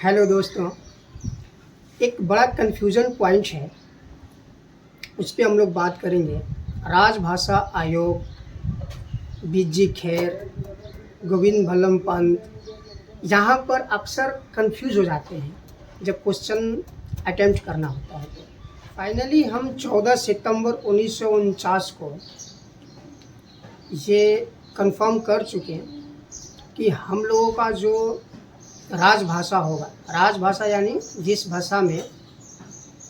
Hello दोस्तों, एक बड़ा कन्फ्यूज़न पॉइंट है, उस पे हम लोग बात करेंगे। राजभाषा आयोग, बीजी खेर, गोविंद भल्लम पंत, यहाँ पर अक्सर कंफ्यूज हो जाते हैं जब क्वेश्चन अटेम्प्ट करना होता है। तो फाइनली हम 14 सितंबर 1949 को ये कंफर्म कर चुके हैं कि हम लोगों का जो राजभाषा होगा, राजभाषा यानी जिस भाषा में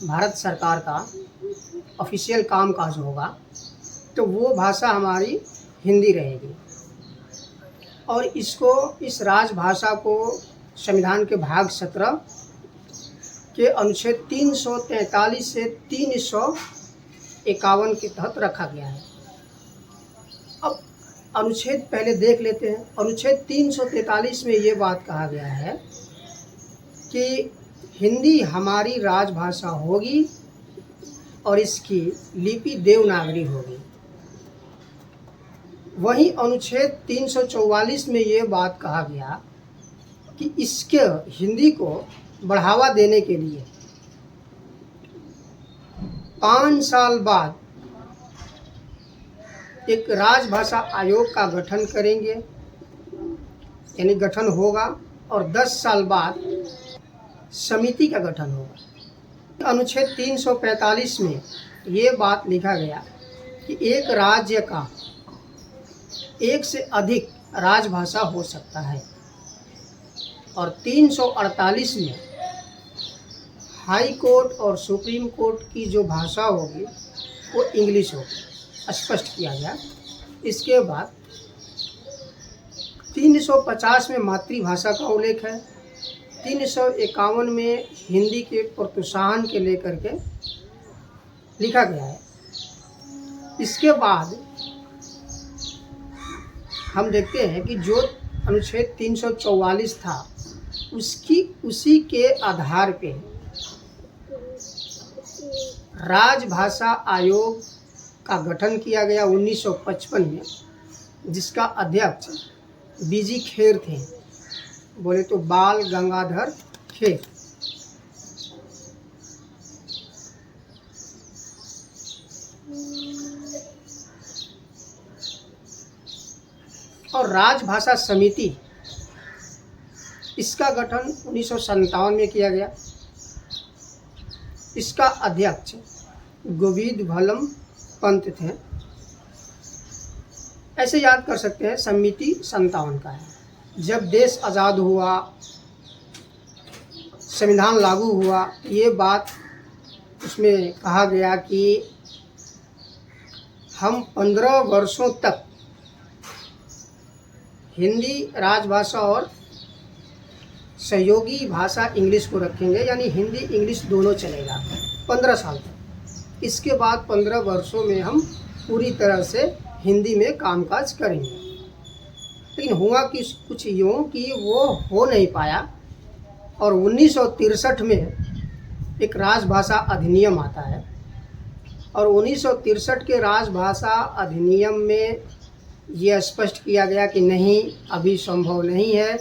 भारत सरकार का ऑफिशियल कामकाज होगा, तो वो भाषा हमारी हिंदी रहेगी। और इस राजभाषा को संविधान के भाग 17 के अनुच्छेद 343 से 351 के तहत रखा गया है। अब अनुच्छेद पहले देख लेते हैं। अनुच्छेद 343 में ये बात कहा गया है कि हिंदी हमारी राजभाषा होगी और इसकी लिपि देवनागरी होगी। वहीं अनुच्छेद 344 में ये बात कहा गया कि इसके हिंदी को बढ़ावा देने के लिए 5 साल बाद एक राजभाषा आयोग का गठन करेंगे, यानी गठन होगा, और 10 साल बाद समिति का गठन होगा। अनुच्छेद 345 में ये बात लिखा गया कि एक राज्य का एक से अधिक राजभाषा हो सकता है, और 348 में हाई कोर्ट और सुप्रीम कोर्ट की जो भाषा होगी वो इंग्लिश होगी, स्पष्ट किया गया। इसके बाद 350 में मातृभाषा का उल्लेख है। 351 में हिंदी के प्रोत्साहन के लेकर के लिखा गया है। इसके बाद हम देखते हैं कि जो अनुच्छेद 344 था उसी के आधार पे राजभाषा आयोग का गठन किया गया 1955 में, जिसका अध्यक्ष बीजी खेर थे, बोले तो बाल गंगाधर खेर। और राजभाषा समिति, इसका गठन 1957 में किया गया। इसका अध्यक्ष गोविंद भल्लम पंत थे। ऐसे याद कर सकते हैं, समिति 57 का है। जब देश आज़ाद हुआ, संविधान लागू हुआ, ये बात उसमें कहा गया कि हम 15 वर्षों तक हिंदी राजभाषा और सहयोगी भाषा इंग्लिश को रखेंगे, यानी हिंदी इंग्लिश दोनों चलेगा 15 साल तक। इसके बाद 15 वर्षों में हम पूरी तरह से हिंदी में कामकाज करेंगे। लेकिन हुआ कि कुछ यूँ कि वो हो नहीं पाया, और 1963 में एक राजभाषा अधिनियम आता है, और 1963 के राजभाषा अधिनियम में यह स्पष्ट किया गया कि नहीं, अभी संभव नहीं है,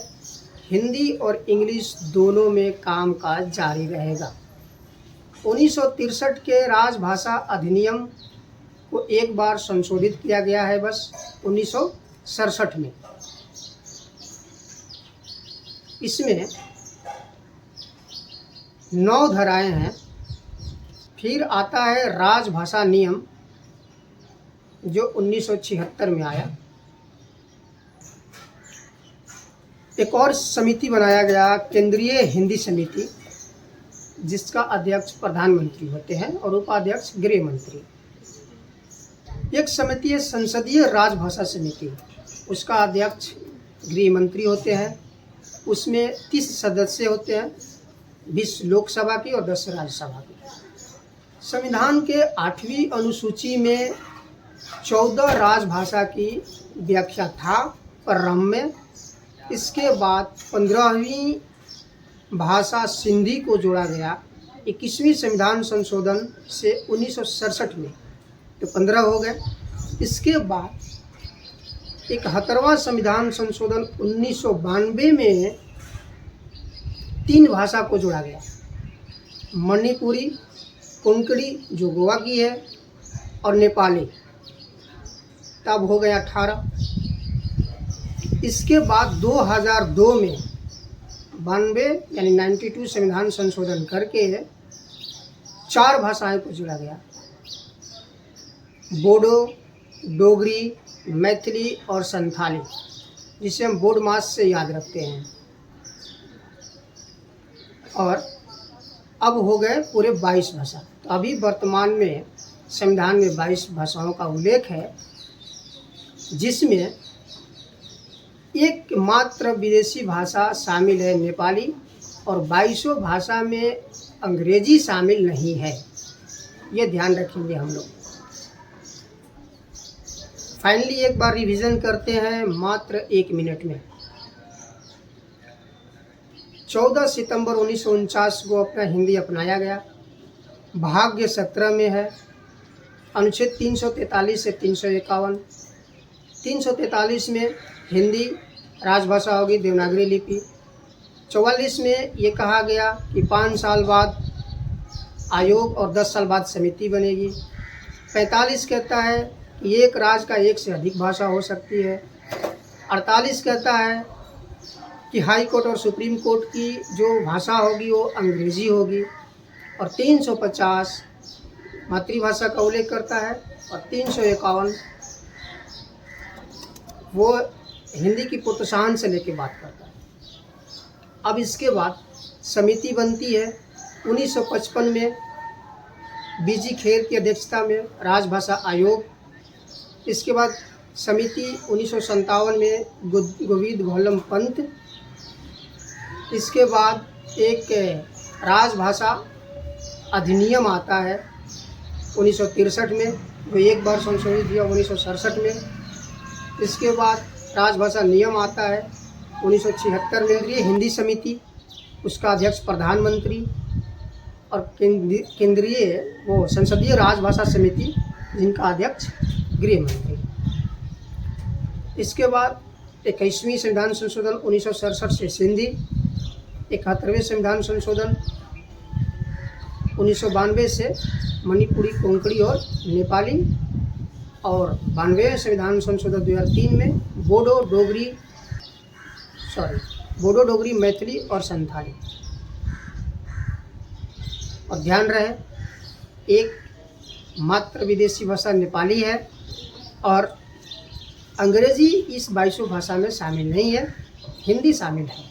हिंदी और इंग्लिश दोनों में कामकाज जारी रहेगा। 1963 के राजभाषा अधिनियम को एक बार संशोधित किया गया है, बस 1967 में। इसमें 9 धाराएं हैं। फिर आता है राजभाषा नियम, जो 1976 में आया। एक और समिति बनाया गया, केंद्रीय हिंदी समिति, जिसका अध्यक्ष प्रधानमंत्री होते हैं और उपाध्यक्ष गृह मंत्री। एक समिति है संसदीय राजभाषा समिति, उसका अध्यक्ष गृह मंत्री होते हैं। उसमें 30 सदस्य होते हैं, 20 लोकसभा की और 10 राज्यसभा की। संविधान के 8वीं अनुसूची में 14 राजभाषा की व्याख्या था प्रारंभ में। इसके बाद 15वीं भाषा सिंधी को जोड़ा गया 21वीं संविधान संशोधन से 1967 में, तो 15 हो गए। इसके बाद 71वां संविधान संशोधन 1992 में 3 भाषा को जोड़ा गया, मणिपुरी, कोंकणी जो गोवा की है और नेपाली, तब हो गया 18। इसके बाद 2002 में 92 यानी 92 संविधान संशोधन करके 4 भाषाएं को जोड़ा गया, बोडो, डोगरी, मैथिली और संथाली, जिसे हम बोर्ड मास से याद रखते हैं। और अब हो गए पूरे 22 भाषा। तो अभी वर्तमान में संविधान में 22 भाषाओं का उल्लेख है, जिसमें एक मात्र विदेशी भाषा शामिल है नेपाली, और 22 भाषा में अंग्रेजी शामिल नहीं है। ये ध्यान रखेंगे हम लोग। फाइनली एक बार रिवीजन करते हैं मात्र 1 मिनट में। 14 सितंबर 1949 को अपना हिंदी अपनाया गया। भाग्य 17 में है। अनुच्छेद 343 से 351। 343 में हिंदी राजभाषा होगी, देवनागरी लिपि। 44 में ये कहा गया कि 5 साल बाद आयोग और 10 साल बाद समिति बनेगी। 45 कहता है कि एक राज्य का 1 से अधिक भाषा हो सकती है। 48 कहता है कि हाई कोर्ट और सुप्रीम कोर्ट की जो भाषा होगी वो अंग्रेज़ी होगी। और 350 मातृभाषा का उल्लेख करता है, और 351 वो हिंदी की प्रोत्साहन से लेके बात करता है। अब इसके बाद समिति बनती है 1955 में बीजी खेर की अध्यक्षता में राजभाषा आयोग। इसके बाद समिति 1957 में गोविंद घोलम पंत। इसके बाद एक राजभाषा अधिनियम आता है 1963 में, जो एक बार संशोधित हुआ 1967 में। इसके बाद राजभाषा नियम आता है 1976 में। केंद्रीय हिंदी समिति, उसका अध्यक्ष प्रधानमंत्री, और केंद्रीय वो संसदीय राजभाषा समिति, जिनका अध्यक्ष गृह मंत्री। इसके बाद 21वीं संविधान संशोधन 1967 से सिंधी, 71वें संविधान संशोधन 1992 से मणिपुरी, कोंकणी और नेपाली, और 92वें संविधान संशोधन 2003 में बोडो, डोगरी, मैथिली और संथाली। और ध्यान रहे, एक मात्र विदेशी भाषा नेपाली है, और अंग्रेजी इस 22 भाषा में शामिल नहीं है, हिंदी शामिल है।